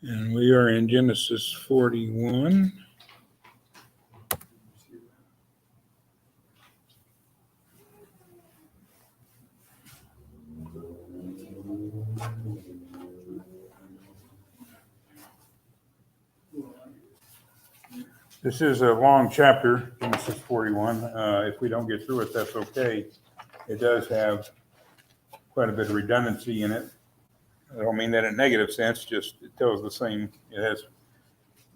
And we are in Genesis 41. This is a long chapter, Genesis 41. If we don't get through it, that's okay. It does have quite a bit of redundancy in it. I don't mean that in a negative sense, just it tells the same. It has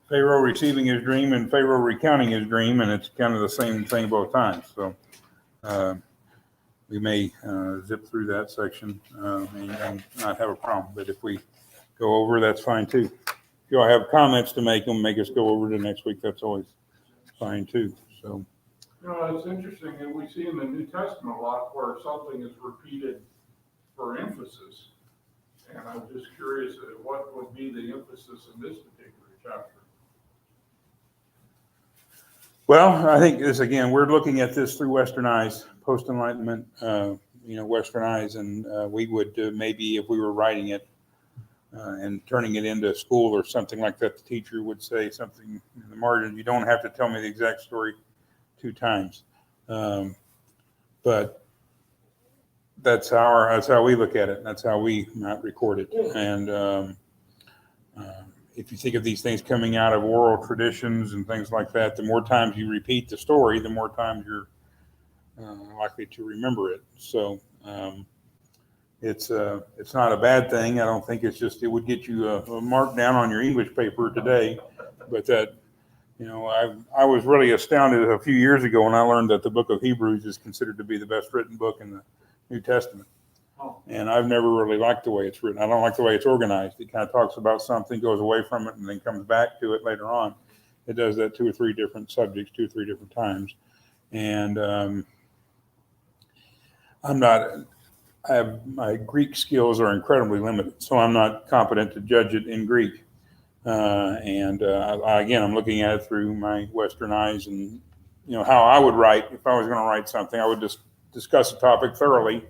Pharaoh receiving his dream and Pharaoh recounting his dream, and it's kind of the same thing both times. So we may zip through that section and not have a problem. But if we go over, that's fine too. If y'all have comments to make us go over to next week, that's always fine too. So, it's interesting, and we see in the New Testament a lot where something is repeated for emphasis. And I'm just curious, what would be the emphasis in this particular chapter? well, I think this again, we're looking at this through Western eyes, post-Enlightenment, Western eyes, and we would maybe if we were writing it and turning it into school or something like that, the teacher would say something in the margin. You don't have to tell me the exact story 2 times, but that's how we look at it. That's how we not record it. And if you think of these things coming out of oral traditions and things like that, the more times you repeat the story, the more times you're likely to remember it. So it's not a bad thing. I don't think it's just it would get you a mark down on your English paper today, but that I was really astounded a few years ago when I learned that the book of Hebrews is considered to be the best written book in the New Testament. And I've never really liked the way it's written. I don't like the way it's organized. It kind of talks about something, goes away from it, and then comes back to it later on. It does that 2 or 3 different subjects, 2 or 3 different times. And my Greek skills are incredibly limited, so I'm not competent to judge it in Greek. Again, I'm looking at it through my Western eyes, and how I would write if I was going to write something. I would just discuss a topic thoroughly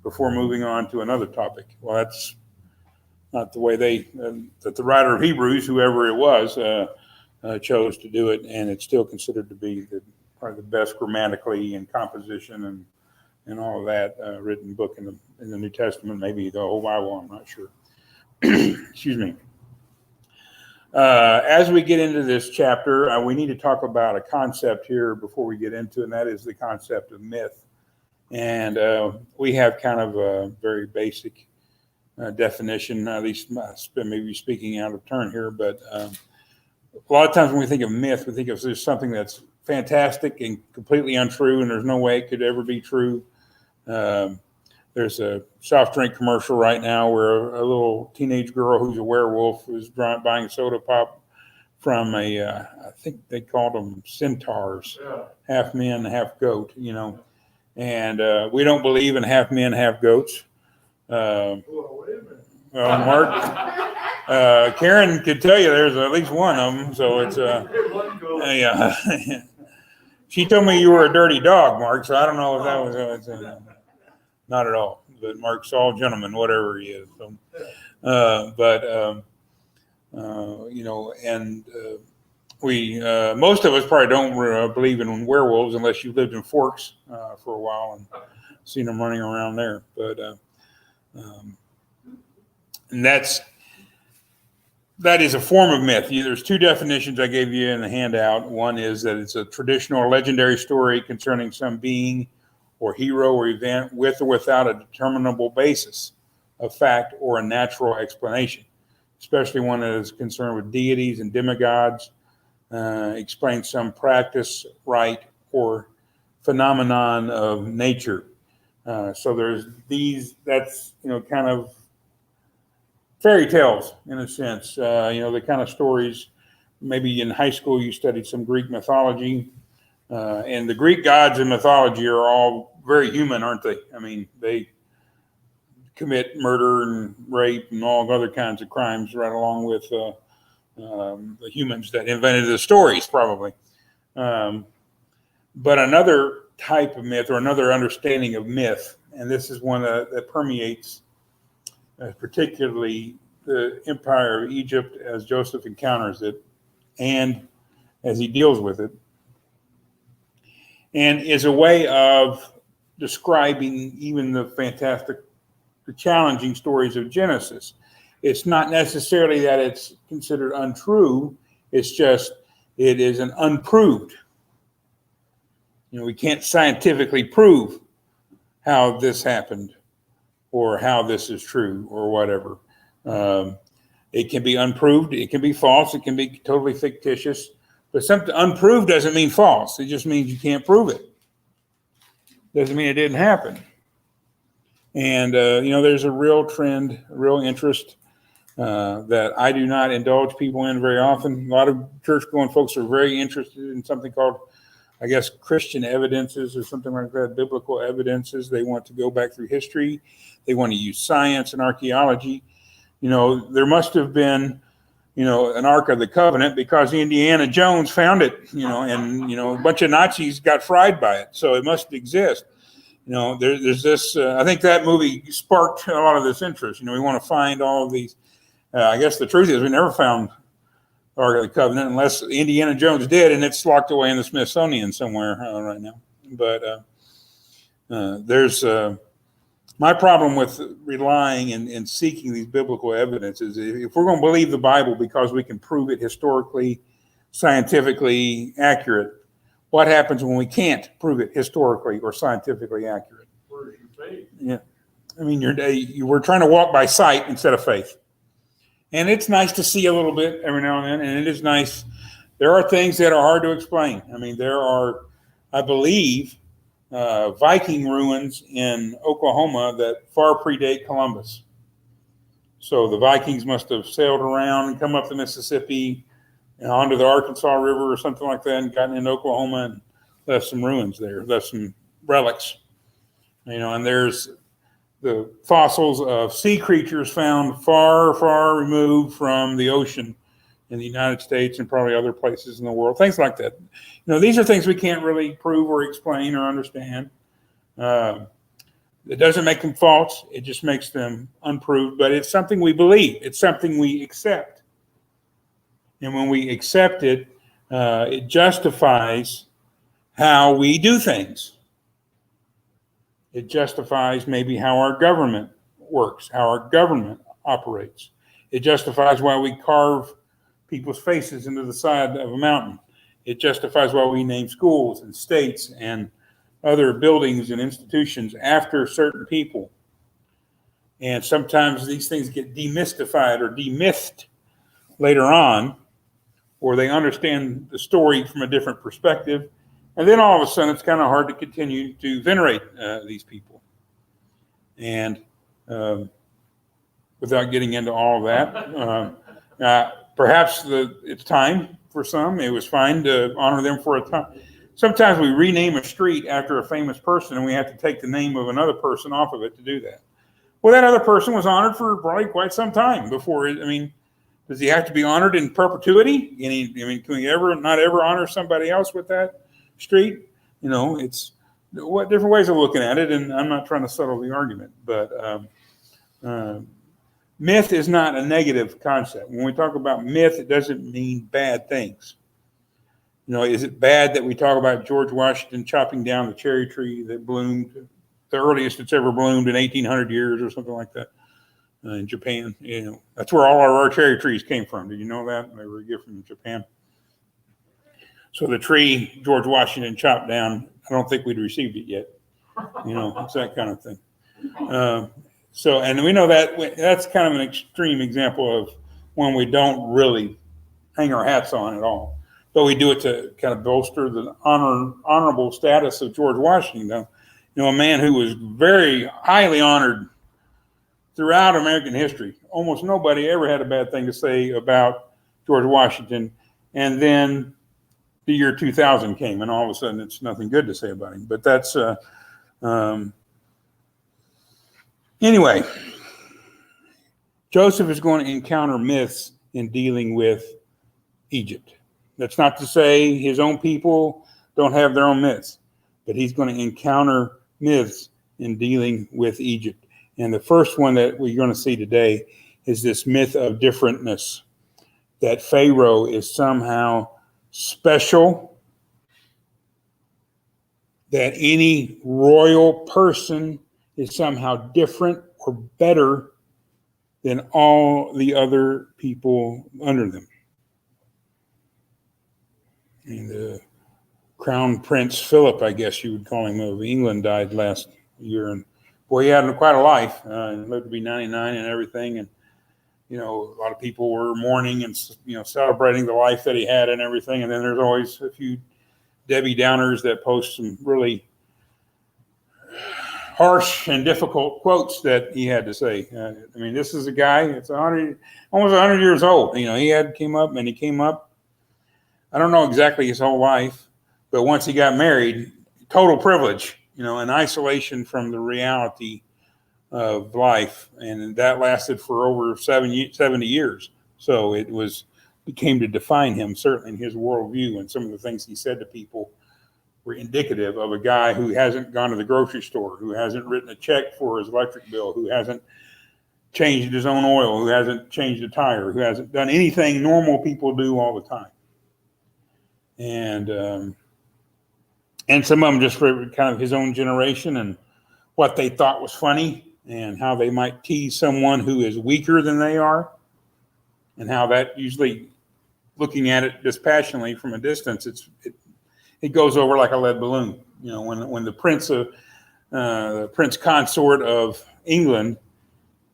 before moving on to another topic. Well, that's not the way that the writer of Hebrews, whoever it was, chose to do it, and it's still considered to be probably the best grammatically and composition and all of that written book in the New Testament, maybe the whole Bible. I'm not sure. Excuse me. As we get into this chapter, we need to talk about a concept here before we get into it, and that is the concept of myth. And we have kind of a very basic definition, at least maybe speaking out of turn here, but a lot of times when we think of myth, we think of there's something that's fantastic and completely untrue, and there's no way it could ever be true. There's a soft drink commercial right now where a little teenage girl who's a werewolf is buying soda pop from I think they called them centaurs, half man, half goat, and we don't believe in half men, half goats. Well, Mark, Karen could tell you there's at least one of them, so it's yeah. She told me you were a dirty dog, Mark, so I don't know if that was not at all. But Mark's all gentleman, whatever he is. So, we most of us probably don't believe in werewolves unless you lived in Forks for a while and seen them running around there. But and that is a form of myth. There's 2 definitions I gave you in the handout. One is that it's a traditional or legendary story concerning some being or hero or event with or without a determinable basis of fact or a natural explanation, especially one that is concerned with deities and demigods, explains some practice, rite, or phenomenon of nature. So there's that's kind of fairy tales in a sense, the kind of stories. Maybe in high school you studied some Greek mythology, and the Greek gods in mythology are all very human, aren't they? I mean, they commit murder and rape and all other kinds of crimes right along with the humans that invented the stories, probably. But another type of myth or another understanding of myth, and this is one that permeates particularly the empire of Egypt as Joseph encounters it and as he deals with it, and is a way of describing even the challenging stories of Genesis. It's not necessarily that it's considered untrue. It's just, it is an unproved. We can't scientifically prove how this happened or how this is true or whatever. It can be unproved. It can be false. It can be totally fictitious. But something unproved doesn't mean false. It just means you can't prove it. Doesn't mean it didn't happen. And, there's a real trend, a real interest that I do not indulge people in very often. A lot of church-going folks are very interested in something called, I guess, Christian evidences or something like that, biblical evidences. They want to go back through history. They want to use science and archaeology. There must have been, an Ark of the Covenant because Indiana Jones found it, and, a bunch of Nazis got fried by it. So it must exist. There's this, I think that movie sparked a lot of this interest. We want to find all of these. I guess the truth is we never found Ark of the Covenant unless Indiana Jones did, and it's locked away in the Smithsonian somewhere right now. But there's my problem with relying and seeking these biblical evidences. If we're going to believe the Bible because we can prove it historically, scientifically accurate, what happens when we can't prove it historically or scientifically accurate? Where's your faith? Yeah, I mean, we're trying to walk by sight instead of faith. And it's nice to see a little bit every now and then, and it is nice. There are things that are hard to explain. I mean, there are, I believe, Viking ruins in Oklahoma that far predate Columbus. So the Vikings must have sailed around and come up the Mississippi and onto the Arkansas River or something like that and gotten into Oklahoma and left some ruins there, left some relics. And there's the fossils of sea creatures found far, far removed from the ocean in the United States and probably other places in the world, things like that. These are things we can't really prove or explain or understand. It doesn't make them false. It just makes them unproved, but it's something we believe. It's something we accept. And when we accept it, it justifies how we do things. It justifies maybe how our government works, how our government operates. It justifies why we carve people's faces into the side of a mountain. It justifies why we name schools and states and other buildings and institutions after certain people. And sometimes these things get demystified or demythed later on, or they understand the story from a different perspective. And then all of a sudden, it's kind of hard to continue to venerate these people. And without getting into all of that, perhaps it's time for some. It was fine to honor them for a time. Sometimes we rename a street after a famous person, and we have to take the name of another person off of it to do that. Well, that other person was honored for probably quite some time before. Does he have to be honored in perpetuity? Can we not ever honor somebody else with that street? It's what different ways of looking at it, and I'm not trying to settle the argument, but myth is not a negative concept. When we talk about myth, it doesn't mean bad things. Is it bad that we talk about George Washington chopping down the cherry tree that bloomed, the earliest it's ever bloomed in 1800 years or something like that in Japan? That's where all of our cherry trees came from. Did you know that? They were a gift from Japan. So the tree George Washington chopped down, I don't think we'd received it yet. It's that kind of thing. And we know that that's kind of an extreme example of when we don't really hang our hats on at all. But we do it to kind of bolster the honorable status of George Washington. A man who was very highly honored throughout American history. Almost nobody ever had a bad thing to say about George Washington. And then the year 2000 came, and all of a sudden it's nothing good to say about him. But that's anyway. Joseph is going to encounter myths in dealing with Egypt. That's not to say his own people don't have their own myths, but he's going to encounter myths in dealing with Egypt. And the first one that we're going to see today is this myth of differentness, that Pharaoh is somehow special, that any royal person is somehow different or better than all the other people under them. And the Crown Prince Philip, I guess you would call him, of England, died last year. And boy, he had quite a life. He lived to be 99 and everything. And, a lot of people were mourning and, celebrating the life that he had and everything. And then there's always a few Debbie Downers that post some really harsh and difficult quotes that he had to say. This is a guy that's almost 100 years old. He came up. I don't know exactly his whole life, but once he got married, total privilege, in isolation from the reality of life. And that lasted for over 70 years. So it became to define him, certainly in his worldview, and some of the things he said to people were indicative of a guy who hasn't gone to the grocery store, who hasn't written a check for his electric bill, who hasn't changed his own oil, who hasn't changed a tire, who hasn't done anything normal people do all the time. And some of them just for kind of his own generation and what they thought was funny and how they might tease someone who is weaker than they are, and how that usually, looking at it dispassionately from a distance, it goes over like a lead balloon. When the prince consort of England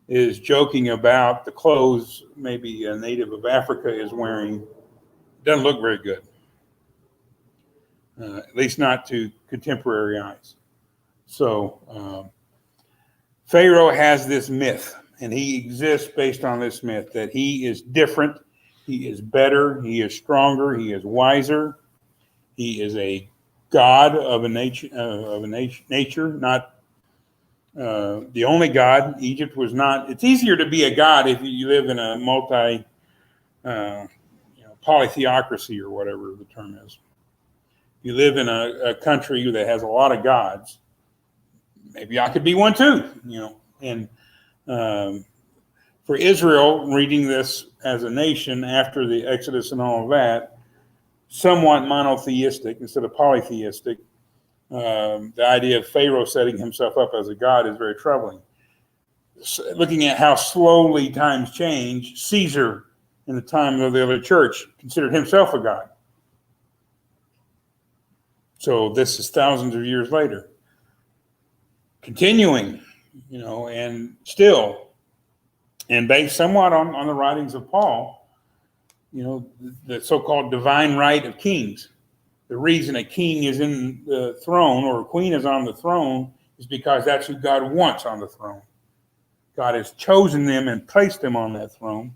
is joking about the clothes maybe a native of Africa is wearing, it doesn't look very good. At least not to contemporary eyes. So Pharaoh has this myth, and he exists based on this myth that he is different, he is better, he is stronger, he is wiser, he is a god of a nature, not the only god. Egypt was not. It's easier to be a god if you live in a polytheocracy or whatever the term is. You live in a country that has a lot of gods. Maybe I could be one too, And for Israel, reading this as a nation after the Exodus and all of that, somewhat monotheistic instead of polytheistic. The idea of Pharaoh setting himself up as a god is very troubling. Looking at how slowly times change, Caesar, in the time of the early church, considered himself a god. So this is thousands of years later. Continuing, and still, and based somewhat on the writings of Paul, the so-called divine right of kings. The reason a king is in the throne or a queen is on the throne is because that's who God wants on the throne. God has chosen them and placed them on that throne.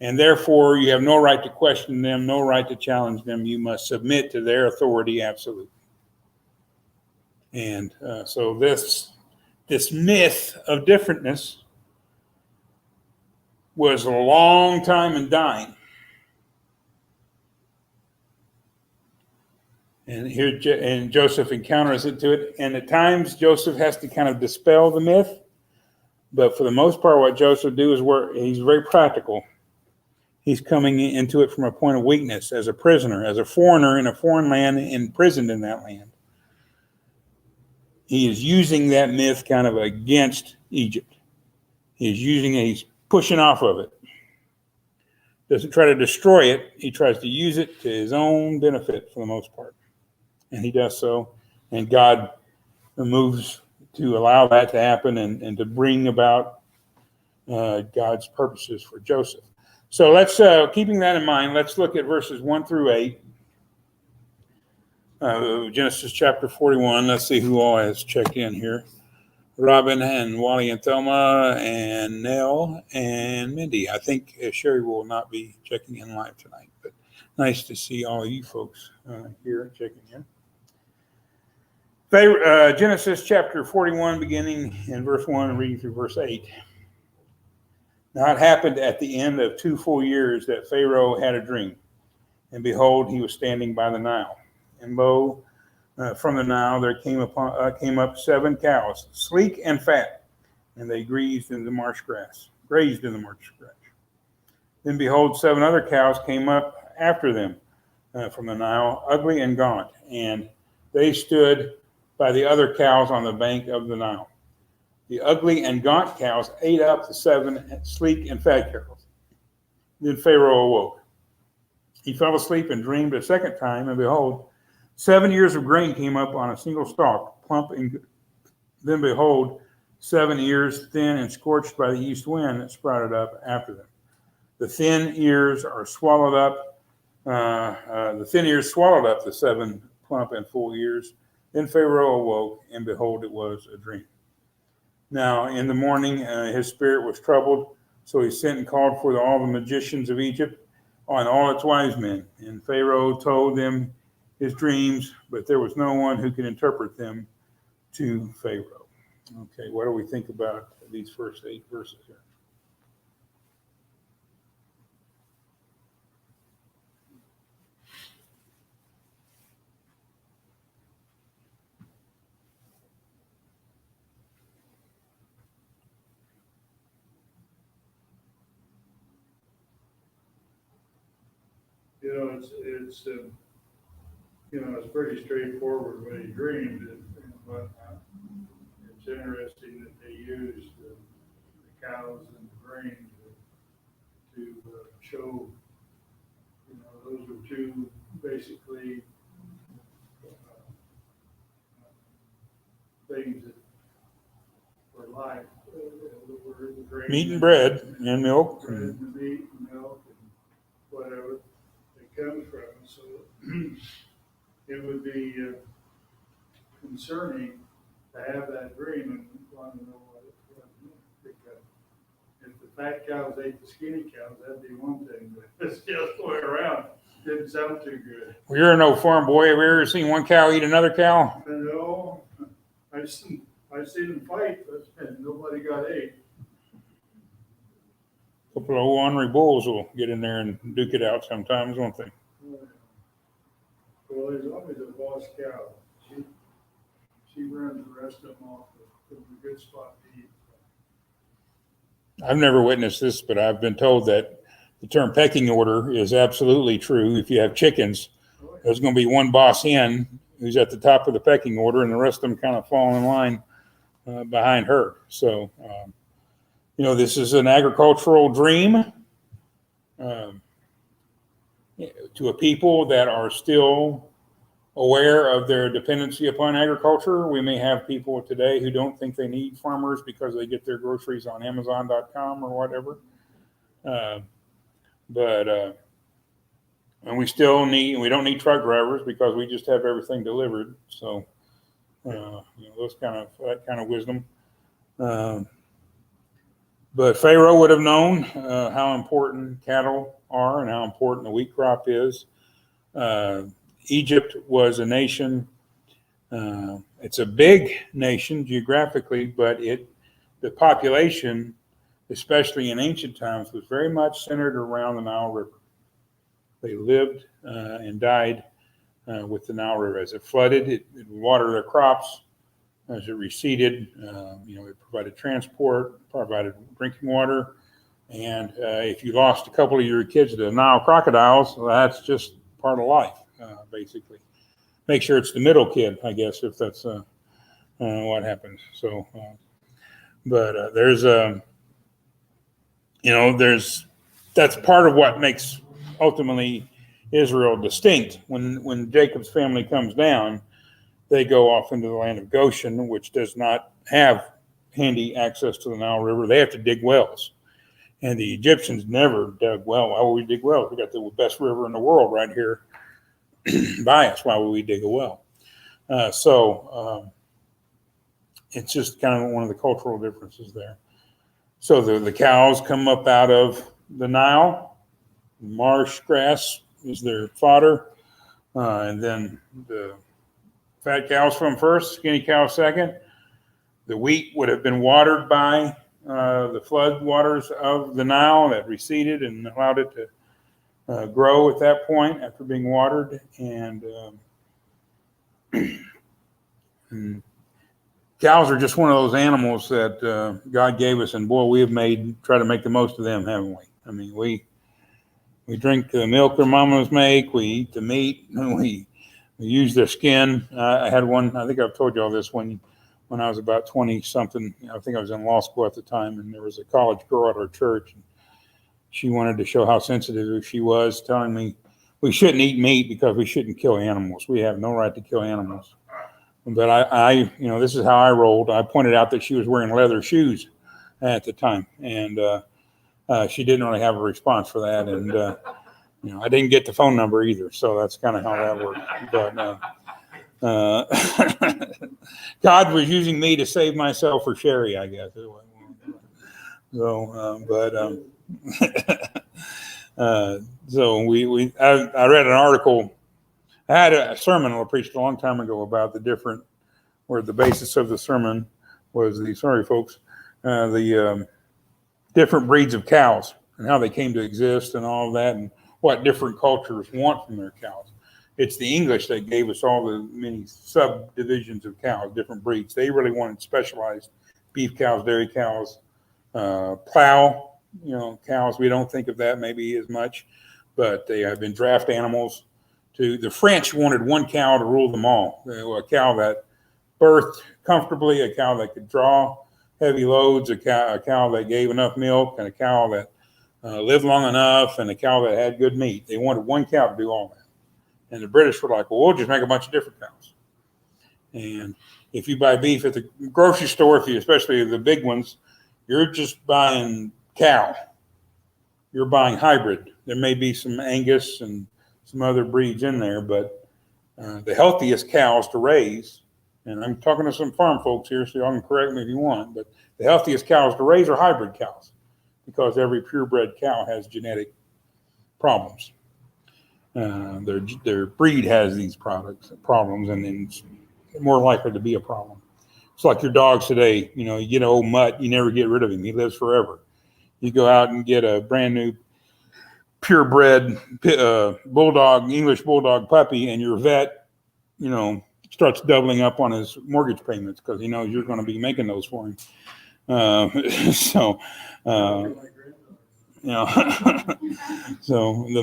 And therefore, you have no right to question them, no right to challenge them. You must submit to their authority absolutely. And so this myth of differentness was a long time in dying. And here, and Joseph encounters it to it. And at times, Joseph has to kind of dispel the myth. But for the most part, what Joseph do is he's very practical. He's coming into it from a point of weakness as a prisoner, as a foreigner in a foreign land, imprisoned in that land. He is using that myth kind of against Egypt. He's pushing off of it. Doesn't try to destroy it. He tries to use it to his own benefit for the most part. And he does so. And God moves to allow that to happen and to bring about God's purposes for Joseph. So let's, keeping that in mind, let's look at verses 1 through 8. Genesis chapter 41. Let's see who all has checked in here. Robin and Wally and Thelma and Nell and Mindy. I think Sherry will not be checking in live tonight, but nice to see all of you folks here checking in. Genesis chapter 41, beginning in verse 1 and reading through verse 8. Now it happened at the end of 2 full years that Pharaoh had a dream, and behold, he was standing by the Nile. And lo, from the Nile there came up 7 cows, sleek and fat, and they grazed in the marsh grass. grazed in the marsh scratch. Then behold, 7 other cows came up after them from the Nile, ugly and gaunt, and they stood by the other cows on the bank of the Nile. The ugly and gaunt cows ate up the 7 sleek and fat cows. Then Pharaoh awoke. He fell asleep and dreamed a second time, and behold, 7 ears of grain came up on a single stalk, plump and good. Then behold, 7 ears, thin and scorched by the east wind, sprouted up after them. The thin ears swallowed up the 7 plump and full ears. Then Pharaoh awoke, and behold, it was a dream. Now in the morning his spirit was troubled, so he sent and called for all the magicians of Egypt and all its wise men. And Pharaoh told them his dreams, but there was no one who could interpret them to Pharaoh. Okay, what do we think about these first 8 verses here? It's pretty straightforward what he dreamed and whatnot. It's interesting that they used the cows and the grain to show, those are 2 basically things that were life. Were the grain Meat and bread and milk. bread and the meat and milk and whatever it comes from. So it would be concerning to have that dream and want to know what it meant. Because if the fat cows ate the skinny cows, that'd be one thing. But it's the other way around. Didn't sound too good. Well, you're no farm boy. Have you ever seen one cow eat another cow? No, I've seen them fight, but nobody got ate. A couple of ornery bulls will get in there and duke it out sometimes, won't they? Well, there's always a boss cow. She runs the rest of them off from a good spot to eat. I've never witnessed this, but I've been told that the term pecking order is absolutely true. If you have chickens, there's going to be one boss hen who's at the top of the pecking order, and the rest of them kind of fall in line behind her. So, this is an agricultural dream to a people that are still aware of their dependency upon agriculture. We may have people today who don't think they need farmers because they get their groceries on Amazon.com or whatever. And we don't need truck drivers because we just have everything delivered. So, that kind of wisdom. But Pharaoh would have known how important cattle are and how important the wheat crop is. Egypt was a nation. It's a big nation geographically, but the population, especially in ancient times, was very much centered around the Nile River. They lived and died with the Nile River. As it flooded, it watered their crops. As it receded, it provided transport, provided drinking water. And if you lost a couple of your kids to the Nile crocodiles, well, that's just part of life, basically. Make sure it's the middle kid, I guess, if that's what happens. So, that's part of what makes ultimately Israel distinct. When Jacob's family comes down, they go off into the land of Goshen, which does not have handy access to the Nile River. They have to dig wells. And the Egyptians never dug well. Why would we dig wells? We got the best river in the world right here by us. Why would we dig a well? It's just kind of one of the cultural differences there. So the cows come up out of the Nile. Marsh grass is their fodder. And then the fat cows come first, skinny cows second. The wheat would have been watered by the flood waters of the Nile that receded and allowed it to grow at that point after being watered. And cows are just one of those animals that God gave us, and boy, we have try to make the most of them, haven't we? I mean, we drink the milk their mamas make, we eat the meat, and we use their skin. I had one, I think I've told you all this, when I was about 20 something. I think I was in law school at the time, and there was a college girl at our church. And she wanted to show how sensitive she was, telling me we shouldn't eat meat because we shouldn't kill animals. We have no right to kill animals. But I this is how I rolled. I pointed out that she was wearing leather shoes at the time, and she didn't really have a response for that. And I didn't get the phone number either, so that's kind of how that worked. But God was using me to save myself for Sherry, I guess. So, so I read an article. I had a sermon I preached a long time ago about where the basis of the sermon was the different breeds of cows and how they came to exist and all of that, and what different cultures want from their cows. It's the English that gave us all the many subdivisions of cows, different breeds. They really wanted specialized beef cows, dairy cows, plow, cows. We don't think of that maybe as much, but they have been draft animals. The French wanted one cow to rule them all. A cow that birthed comfortably, a cow that could draw heavy loads, a cow that gave enough milk, and a cow that lived long enough, and a cow that had good meat. They wanted one cow to do all that. And the British were like, well, we'll just make a bunch of different cows. And if you buy beef at the grocery store, especially the big ones, you're just buying cow. You're buying hybrid. There may be some Angus and some other breeds in there, but the healthiest cows to raise, and I'm talking to some farm folks here, so y'all can correct me if you want, but the healthiest cows to raise are hybrid cows, because every purebred cow has genetic problems. Their breed has these problems, and then it's more likely to be a problem. It's like your dogs today. You get an old mutt, you never get rid of him. He lives forever. You go out and get a brand new purebred English bulldog puppy, and your vet, starts doubling up on his mortgage payments because he knows you're going to be making those for him. So the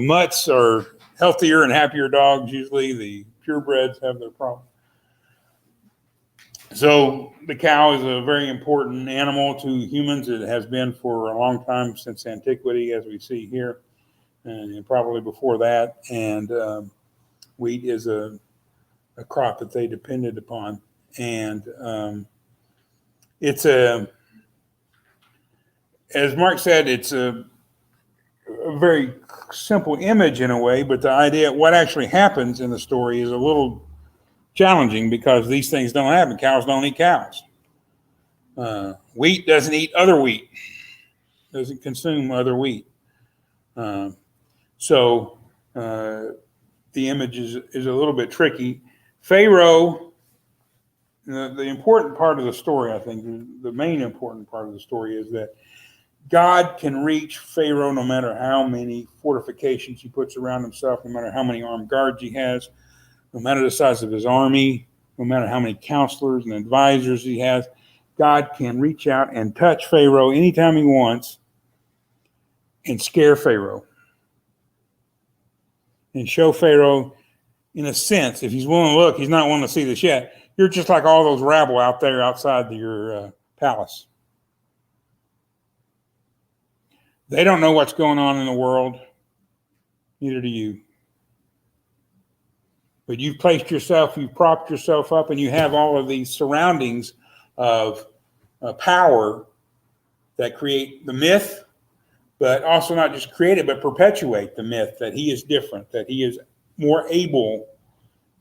mutts are healthier and happier dogs. Usually the purebreds have their problem. So the cow is a very important animal to humans. It has been for a long time, since antiquity, as we see here, and probably before that. And wheat is a crop that they depended upon. And it's as Mark said, it's a very simple image in a way, but the idea, what actually happens in the story, is a little challenging, because these things don't happen. Cows don't eat cows. Wheat doesn't eat other wheat, doesn't consume other wheat. So the image is a little bit tricky. Pharaoh, the important part of the story, I think, the main important part of the story, is that God can reach Pharaoh no matter how many fortifications he puts around himself, no matter how many armed guards he has, no matter the size of his army, no matter how many counselors and advisors he has. God can reach out and touch Pharaoh anytime he wants and scare Pharaoh. And show Pharaoh, in a sense, if he's willing to look, he's not willing to see this yet. You're just like all those rabble out there outside your palace. They don't know what's going on in the world. Neither do you. But you've propped yourself up, and you have all of these surroundings of power that create the myth, but also not just create it, but perpetuate the myth that he is different, that he is more able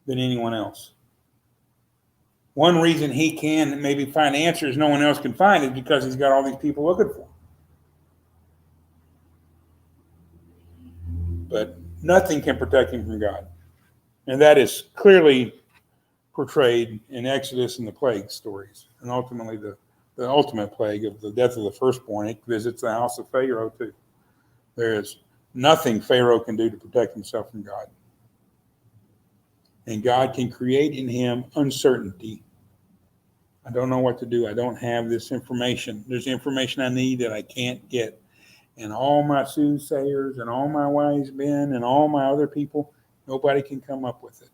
than anyone else. One reason he can maybe find answers no one else can find is because he's got all these people looking for him. But nothing can protect him from God. And that is clearly portrayed in Exodus and the plague stories. And ultimately, the ultimate plague of the death of the firstborn, it visits the house of Pharaoh too. There is nothing Pharaoh can do to protect himself from God. And God can create in him uncertainty. I don't know what to do. I don't have this information. There's information I need that I can't get. And all my soothsayers and all my wise men and all my other people, nobody can come up with it.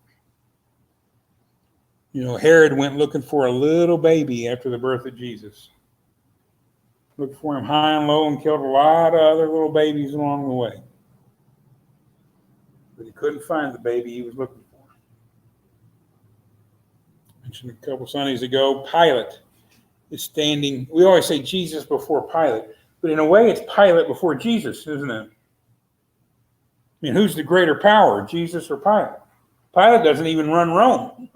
You know, Herod went looking for a little baby after the birth of Jesus. Looked for him high and low and killed a lot of other little babies along the way. But he couldn't find the baby he was looking for. I mentioned a couple Sundays ago, Pilate is standing. We always say Jesus before Pilate, but in a way it's Pilate before Jesus, isn't it? I mean, who's the greater power, Jesus or Pilate? Pilate doesn't even run Rome.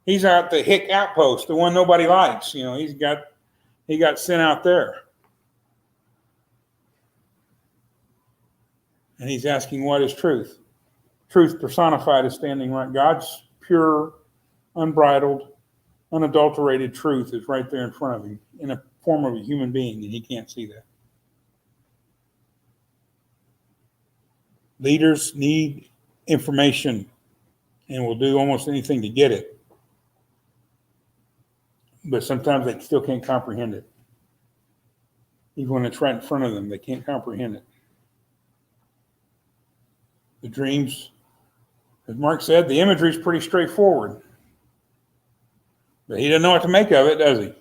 He's out the hick outpost, the one nobody likes. You know, he got sent out there. And he's asking, what is truth? Truth personified is standing right. God's pure, unbridled, unadulterated truth is right there in front of him in a form of a human being, and he can't see that. Leaders need information and will do almost anything to get it. But sometimes they still can't comprehend it. Even when it's right in front of them, they can't comprehend it. The dreams, as Mark said, the imagery is pretty straightforward. But he doesn't know what to make of it, does he?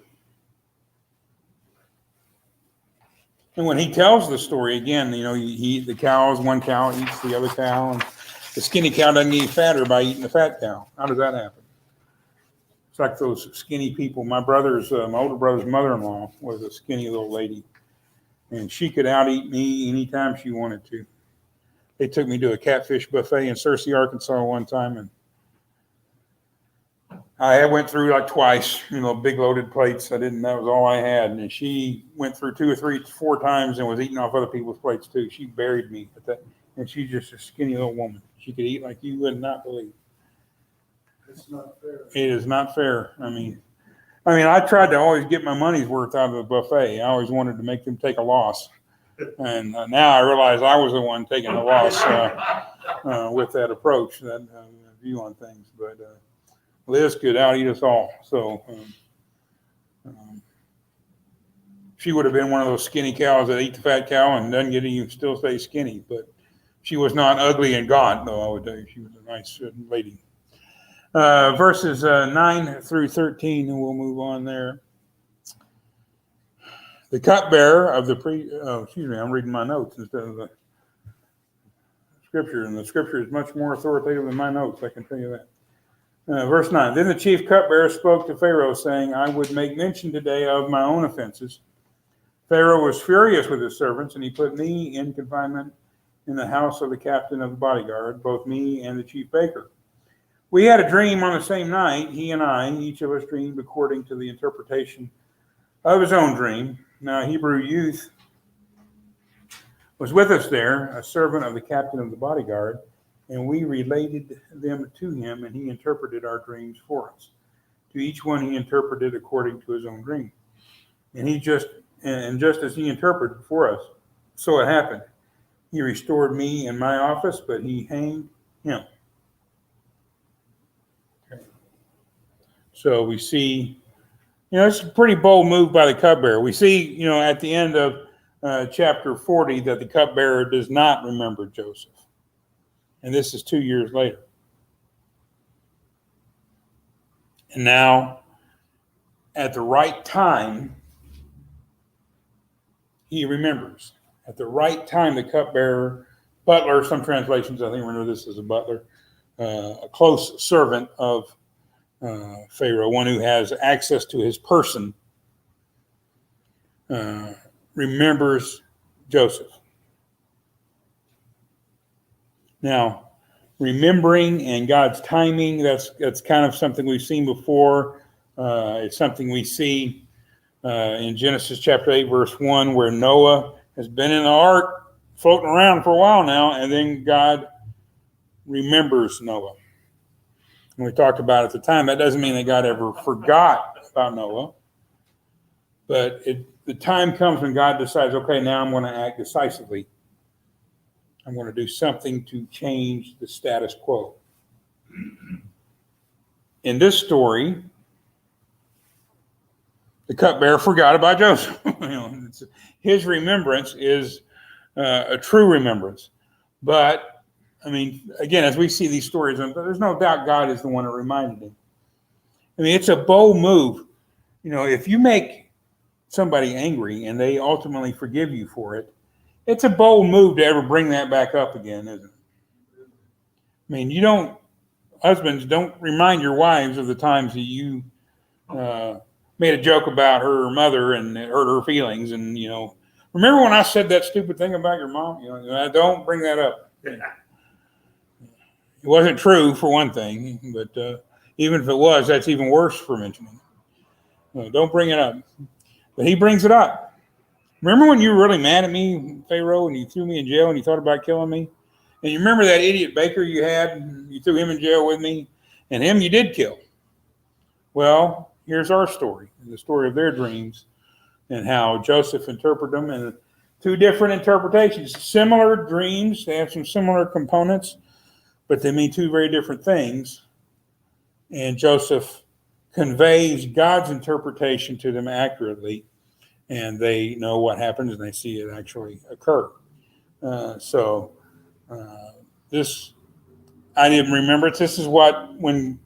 And when he tells the story, again, you know, the cows, one cow eats the other cow, and the skinny cow doesn't get fatter by eating the fat cow. How does that happen? It's like those skinny people. My older brother's mother-in-law was a skinny little lady, and she could out-eat me anytime she wanted to. They took me to a catfish buffet in Searcy, Arkansas one time, and I went through like twice, you know, big loaded plates. That was all I had. And she went through 2 or 3, 4 times and was eating off other people's plates too. She buried me at that. And she's just a skinny little woman. She could eat like you would not believe. It's not fair. It is not fair. I mean, I tried to always get my money's worth out of the buffet. I always wanted to make them take a loss. And now I realize I was the one taking the loss with that approach, that view on things. But Liz could out-eat us all. So she would have been one of those skinny cows that eat the fat cow and doesn't get you still stay skinny. But she was not ugly in God, though, I would tell you. She was a nice lady. Verses 9 through 13, and we'll move on there. The cupbearer of the I'm reading my notes instead of the scripture, and the scripture is much more authoritative than my notes, I can tell you that. Verse 9, then the chief cupbearer spoke to Pharaoh, saying, I would make mention today of my own offenses. Pharaoh was furious with his servants, and he put me in confinement in the house of the captain of the bodyguard, both me and the chief baker. We had a dream on the same night, he and I, each of us dreamed according to the interpretation of his own dream. Now a Hebrew youth was with us there, a servant of the captain of the bodyguard, and we related them to him, and he interpreted our dreams for us. To each one he interpreted according to his own dream. And just as he interpreted for us, so it happened. He restored me in my office, but he hanged him. Okay. So we see, it's a pretty bold move by the cupbearer. We see, at the end of chapter 40 that the cupbearer does not remember Joseph. And this is 2 years later. And now, at the right time, he remembers. At the right time, the cupbearer, butler, some translations, I think, render this as a butler, a close servant of Pharaoh, one who has access to his person, remembers Joseph. Now, remembering and God's timing, that's kind of something we've seen before. It's something we see in Genesis chapter 8, verse 1, where Noah has been in the ark floating around for a while now, and then God remembers Noah. And we talked about it at the time, that doesn't mean that God ever forgot about Noah. But the time comes when God decides, okay, now I'm going to act decisively. I'm going to do something to change the status quo. In this story, the cupbearer forgot about Joseph. His remembrance is a true remembrance. But, I mean, again, as we see these stories, there's no doubt God is the one that reminded him. I mean, it's a bold move. If you make somebody angry and they ultimately forgive you for it, it's a bold move to ever bring that back up again, isn't it? I mean, husbands, don't remind your wives of the times that you made a joke about her mother and it hurt her feelings. And, remember when I said that stupid thing about your mom? Don't bring that up. It wasn't true, for one thing, but even if it was, that's even worse for mentioning it. Don't bring it up. But he brings it up. Remember when you were really mad at me, Pharaoh, and you threw me in jail and you thought about killing me? And you remember that idiot baker you had? You threw him in jail with me, and him you did kill. Well, here's our story, the story of their dreams and how Joseph interpreted them, and two different interpretations. Similar dreams, they have some similar components, but they mean two very different things. And Joseph conveys God's interpretation to them accurately, and they know what happens and they see it actually occur. This, I didn't remember it. This is when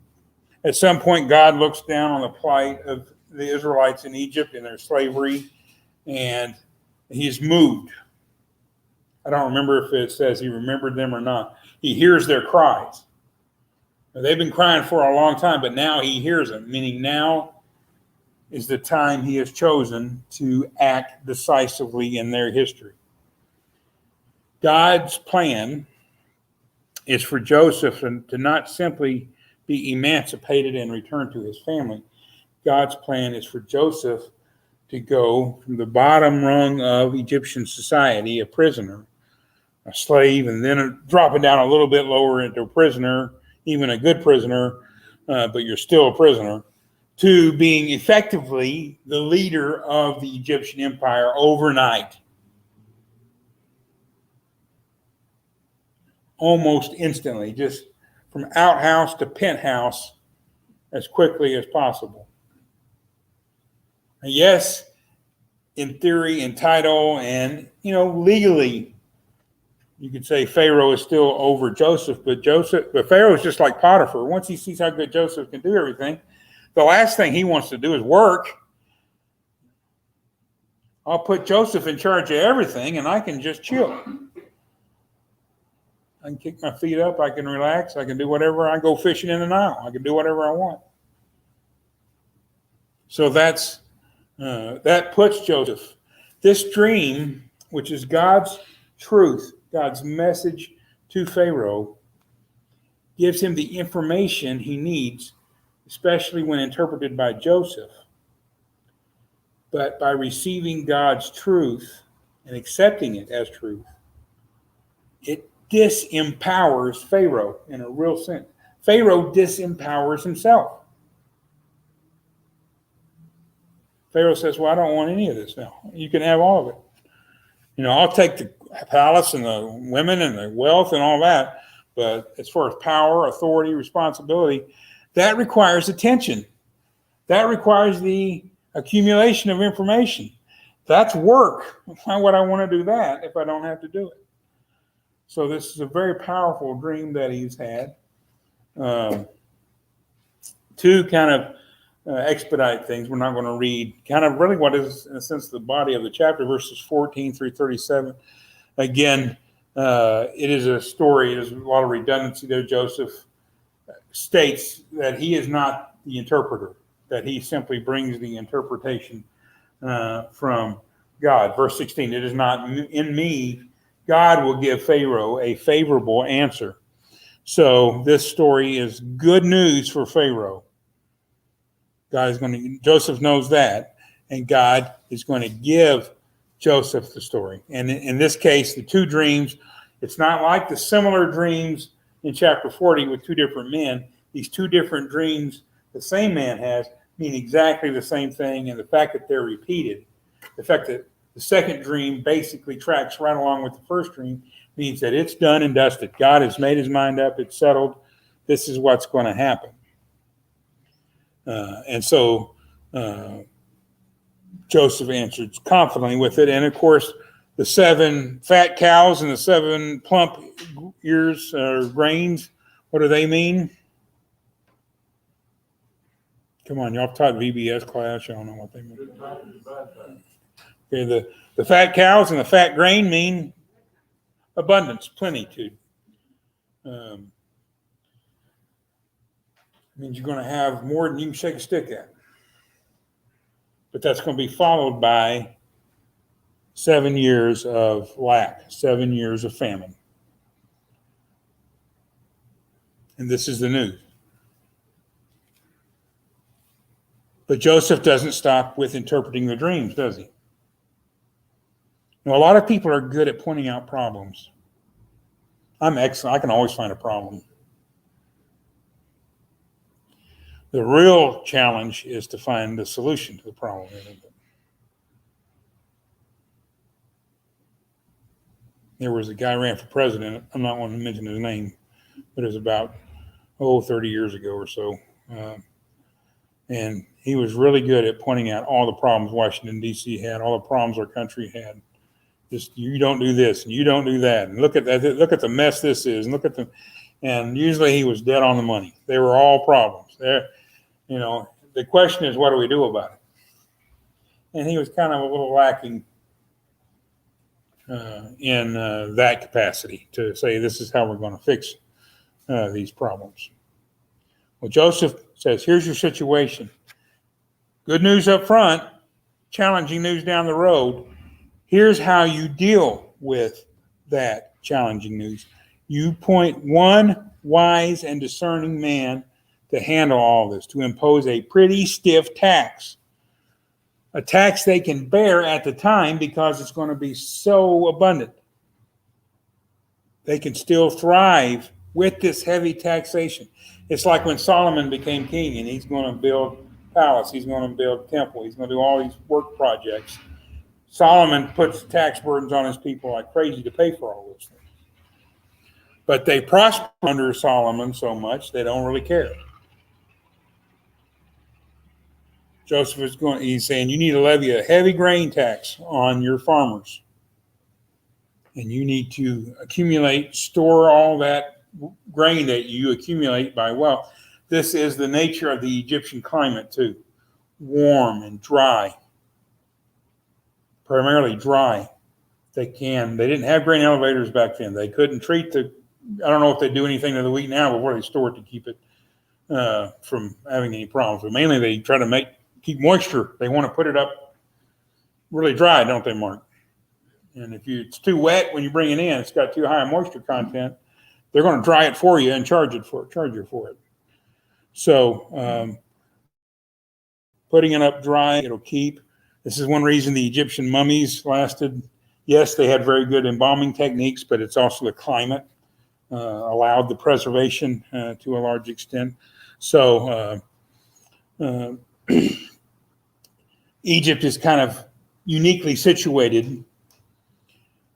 at some point God looks down on the plight of the Israelites in Egypt and their slavery, and he's moved. I don't remember if it says he remembered them or not. He hears their cries. They've been crying for a long time, but now he hears them, meaning now is the time he has chosen to act decisively in their history. God's plan is for Joseph to not simply be emancipated and return to his family. God's plan is for Joseph to go from the bottom rung of Egyptian society, a prisoner, a slave, and then dropping down a little bit lower into a prisoner, even a good prisoner, but you're still a prisoner, to being effectively the leader of the Egyptian empire overnight. Almost instantly, just from outhouse to penthouse as quickly as possible. And yes, in theory, in title, and legally, you could say Pharaoh is still over Joseph, but Pharaoh is just like Potiphar. Once he sees how good Joseph can do everything, the last thing he wants to do is work. I'll put Joseph in charge of everything, and I can just chill. I can kick my feet up. I can relax. I can do whatever. I go fishing in the Nile. I can do whatever I want. So that puts Joseph. This dream, which is God's truth, God's message to Pharaoh, gives him the information he needs, especially when interpreted by Joseph. But by receiving God's truth and accepting it as truth, it disempowers Pharaoh in a real sense. Pharaoh disempowers himself. Pharaoh says, well, I don't want any of this now. You can have all of it. I'll take the palace and the women and the wealth and all that. But as far as power, authority, responsibility, that requires attention. That requires the accumulation of information. That's work. Why would I want to do that if I don't have to do it? So this is a very powerful dream that he's had. To kind of expedite things, we're not going to read kind of really what is, in a sense, the body of the chapter, verses 14 through 37. Again, it is a story. There's a lot of redundancy there. Joseph states that he is not the interpreter, that he simply brings the interpretation from God. Verse 16, it is not in me. God will give Pharaoh a favorable answer. So this story is good news for Pharaoh. Joseph knows that, and God is going to give Joseph the story. And in this case, the two dreams, it's not like the similar dreams in chapter 40 with two different men. These two different dreams the same man has mean exactly the same thing, and the fact that they're repeated, the fact that the second dream basically tracks right along with the first dream, means that it's done and dusted. God has made his mind up. It's settled. This is what's going to happen. And so Joseph answered confidently with it. And of course, the 7 fat cows and the 7 plump ears or grains, what do they mean? Come on, y'all taught VBS class. Y'all know what they mean. Good times and bad times. Okay, the fat cows and the fat grain mean abundance, plenitude. Means you're going to have more than you can shake a stick at. But that's going to be followed by 7 years of lack, 7 years of famine. And this is the news. But Joseph doesn't stop with interpreting the dreams, does he? Now, a lot of people are good at pointing out problems. I'm excellent. I can always find a problem. The real challenge is to find the solution to the problem. There was a guy who ran for president. I'm not going to mention his name, but it was about 30 years ago or so. And he was really good at pointing out all the problems Washington, D.C. had, all the problems our country had. Just, you don't do this and you don't do that. And look at that. Look at the mess this is. And look at the, and usually he was dead on the money. They were all problems. You know, the question is, what do we do about it? And he was kind of a little lacking in that capacity to say, this is how we're going to fix these problems. Well, Joseph says, here's your situation. Good news up front, challenging news down the road. Here's how you deal with that challenging news. You point one wise and discerning man to handle all this, to impose a pretty stiff tax. A tax they can bear at the time because it's going to be so abundant. They can still thrive with this heavy taxation. It's like when Solomon became king and he's going to build palace, he's going to build temple, he's going to do all these work projects. Solomon puts tax burdens on his people like crazy to pay for all those things. But they prosper under Solomon so much they don't really care. Joseph is he's saying you need to levy a heavy grain tax on your farmers. And you need to store all that grain that you accumulate by wealth. This is the nature of the Egyptian climate too. Warm and dry. Primarily dry. They didn't have grain elevators back then. They couldn't treat I don't know if they do anything to the wheat now, but where they store it to keep it from having any problems. But mainly they try to keep moisture. They want to put it up really dry, don't they, Mark? And if it's too wet when you bring it in, it's got too high a moisture content, they're going to dry it for you and charge you for it. So putting it up dry, it'll keep. This is one reason the Egyptian mummies lasted. Yes, they had very good embalming techniques, but it's also the climate allowed the preservation to a large extent. So Egypt is kind of uniquely situated.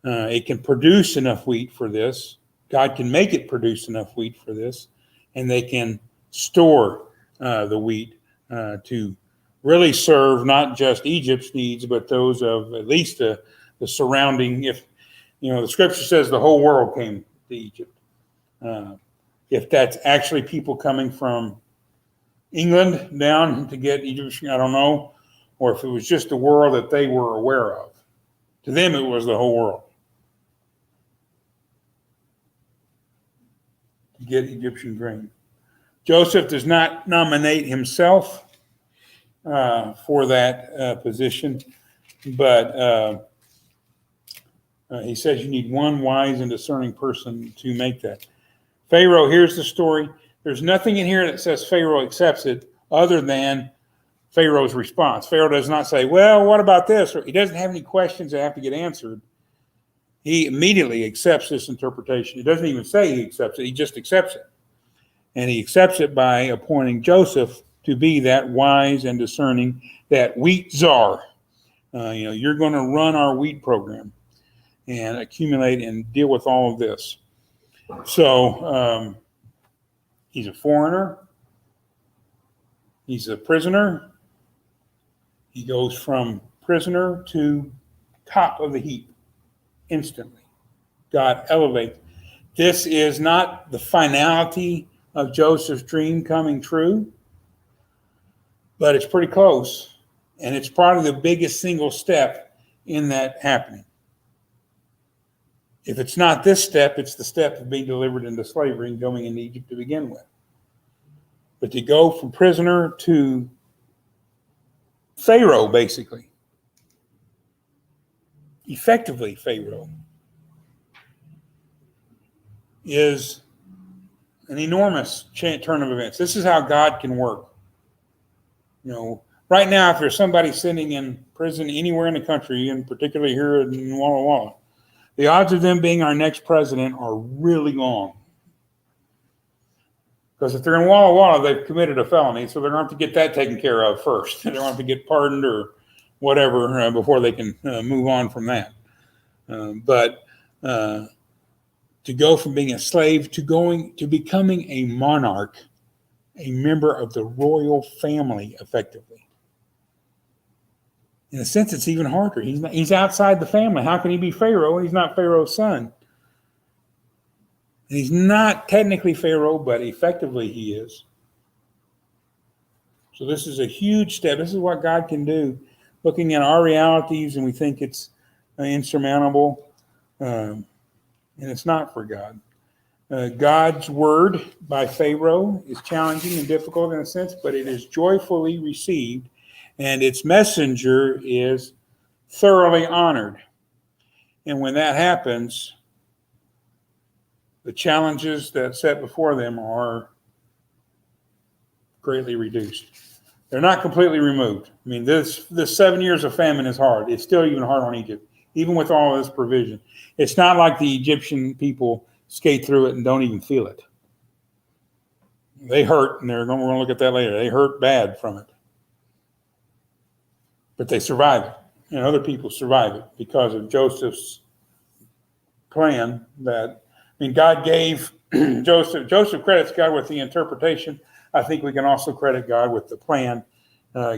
It can produce enough wheat for this. God can make it produce enough wheat for this, and they can store the wheat to really serve not just Egypt's needs, but those of at least the surrounding. If the scripture says the whole world came to Egypt, if that's actually people coming from England down to get Egyptian, I don't know, or if it was just the world that they were aware of. To them, it was the whole world. To get Egyptian grain. Joseph does not nominate himself for that position, but he says you need one wise and discerning person to make that. Pharaoh, here's the story. There's nothing in here that says Pharaoh accepts it other than Pharaoh's response. Pharaoh does not say, well, what about this? Or he doesn't have any questions that have to get answered. He immediately accepts this interpretation. He doesn't even say he accepts it. He just accepts it. And he accepts it by appointing Joseph to be that wise and discerning, that wheat czar. You're going to run our wheat program and accumulate and deal with all of this. So he's a foreigner. He's a prisoner. He goes from prisoner to top of the heap instantly. God elevates. This is not the finality of Joseph's dream coming true, but it's pretty close. And it's probably the biggest single step in that happening. If it's not this step, it's the step of being delivered into slavery and going into Egypt to begin with. But to go from prisoner to Pharaoh, basically, effectively Pharaoh, is an enormous turn of events. This is how God can work. You know, right now, if there's somebody sitting in prison anywhere in the country, and particularly here in Walla Walla, the odds of them being our next president are really long. Because if they're in Walla Walla, they've committed a felony, so they're going to have to get that taken care of first. They're going to have to get pardoned or whatever before they can move on from that. But to go from being a slave to becoming a monarch, a member of the royal family, effectively. In a sense, it's even harder. He's outside the family. How can he be Pharaoh? He's not Pharaoh's son. And he's not technically Pharaoh, but effectively he is. So this is a huge step. This is what God can do. Looking at our realities, and we think it's insurmountable, and it's not for God. God's word by Pharaoh is challenging and difficult in a sense, but it is joyfully received, and its messenger is thoroughly honored. And when that happens, the challenges that set before them are greatly reduced. They're not completely removed. I mean, this 7 years of famine is hard. It's still even hard on Egypt, even with all of this provision. It's not like the Egyptian people skate through it and don't even feel it. They hurt, and we're going to look at that later. They hurt bad from it. But they survive it, and other people survive it because of Joseph's plan that, I mean, God gave Joseph credits God with the interpretation. I think we can also credit God with the plan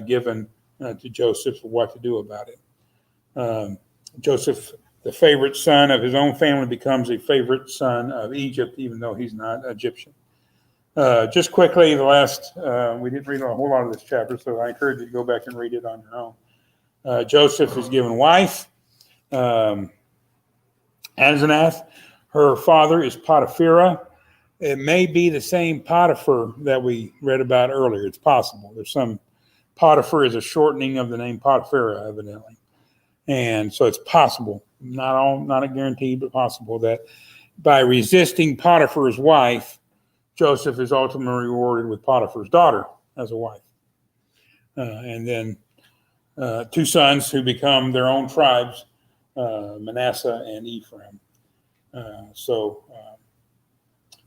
given to Joseph for what to do about it. Joseph, the favorite son of his own family, becomes a favorite son of Egypt, even though he's not Egyptian. Just quickly, we didn't read a whole lot of this chapter, so I encourage you to go back and read it on your own. Joseph is given wife, Asenath. Her father is Potiphera. It may be the same Potiphar that we read about earlier. It's possible. There's some Potiphar is a shortening of the name Potiphera, evidently. And so it's possible, not a guarantee, but possible that by resisting Potiphar's wife, Joseph is ultimately rewarded with Potiphar's daughter as a wife. And then two sons who become their own tribes, Manasseh and Ephraim.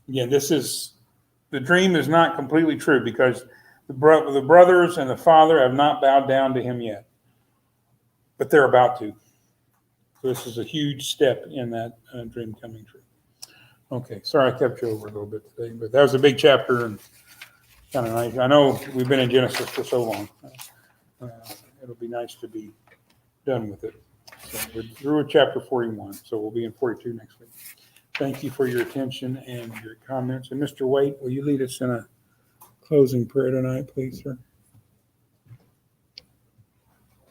Again, the dream is not completely true because the brothers and the father have not bowed down to him yet, but they're about to. So this is a huge step in that dream coming true. Okay, sorry I kept you over a little bit today, but that was a big chapter and kind of nice. I know we've been in Genesis for so long. It'll be nice to be done with it. So we're through chapter 41, so we'll be in 42 next week. Thank you for your attention and your comments. And Mr. Waite, will you lead us in a closing prayer tonight, please, sir?